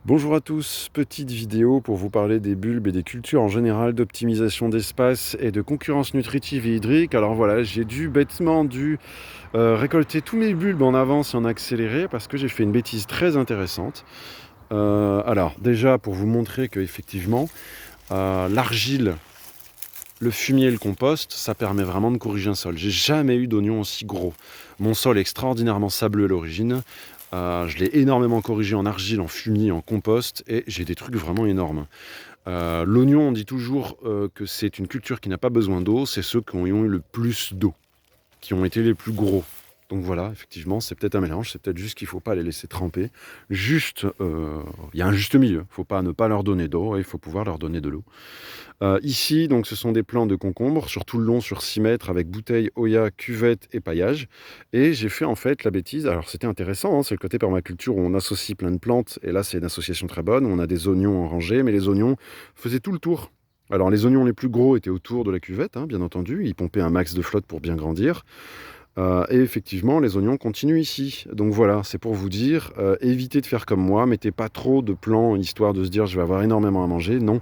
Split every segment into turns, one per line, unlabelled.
Bonjour à tous, petite vidéo pour vous parler des bulbes et des cultures en général, d'optimisation d'espace et de concurrence nutritive et hydrique. Alors voilà, j'ai bêtement dû récolter tous mes bulbes en avance et en accéléré parce que j'ai fait une bêtise très intéressante. Alors déjà pour vous montrer que effectivement l'argile, le fumier et le compost, ça permet vraiment de corriger un sol. J'ai jamais eu d'oignon aussi gros. Mon sol est extraordinairement sableux à l'origine. Je l'ai énormément corrigé en argile, en fumier, en compost, et j'ai des trucs vraiment énormes. L'oignon, on dit toujours que c'est une culture qui n'a pas besoin d'eau, c'est ceux qui ont eu le plus d'eau, qui ont été les plus gros. Donc voilà, effectivement, c'est peut-être un mélange, c'est peut-être juste qu'il ne faut pas les laisser tremper. Juste, il y a un juste milieu. Il ne faut pas ne pas leur donner d'eau, et il faut pouvoir leur donner de l'eau. Ici, donc, ce sont des plants de concombre sur tout le long, sur 6 mètres, avec bouteille, hoya, cuvette et paillage. Et j'ai fait en fait la bêtise, alors c'était intéressant, hein, c'est le côté permaculture où on associe plein de plantes, et là c'est une association très bonne, on a des oignons en rangée, mais les oignons faisaient tout le tour. Alors les oignons les plus gros étaient autour de la cuvette, hein, bien entendu, ils pompaient un max de flotte pour bien grandir. Et effectivement, les oignons continuent ici. Donc voilà, c'est pour vous dire, évitez de faire comme moi, mettez pas trop de plans, histoire de se dire je vais avoir énormément à manger. Non,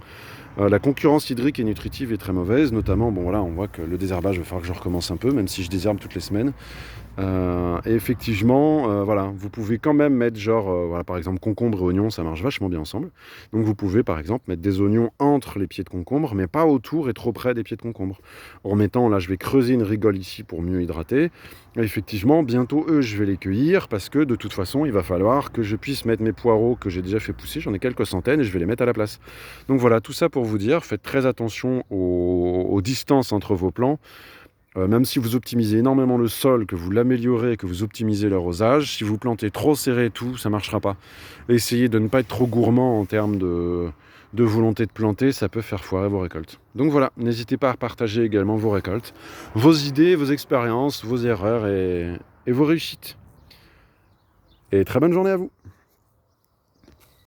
la concurrence hydrique et nutritive est très mauvaise, notamment, bon voilà, on voit que le désherbage, il va falloir que je recommence un peu, même si je désherbe toutes les semaines. Et effectivement, voilà, vous pouvez quand même mettre genre, voilà, par exemple, concombre et oignon, ça marche vachement bien ensemble. Donc vous pouvez, par exemple, mettre des oignons entre les pieds de concombre, mais pas autour et trop près des pieds de concombre. En mettant, là, je vais creuser une rigole ici pour mieux hydrater. Et effectivement, bientôt, eux, je vais les cueillir parce que de toute façon, il va falloir que je puisse mettre mes poireaux que j'ai déjà fait pousser. J'en ai quelques centaines et je vais les mettre à la place. Donc voilà, tout ça pour vous dire, faites très attention aux distances entre vos plants. Même si vous optimisez énormément le sol, que vous l'améliorez, que vous optimisez l'arrosage, si vous plantez trop serré et tout, ça ne marchera pas. Essayez de ne pas être trop gourmand en termes de volonté de planter, ça peut faire foirer vos récoltes. Donc voilà, n'hésitez pas à partager également vos récoltes, vos idées, vos expériences, vos erreurs et vos réussites. Et très bonne journée à vous!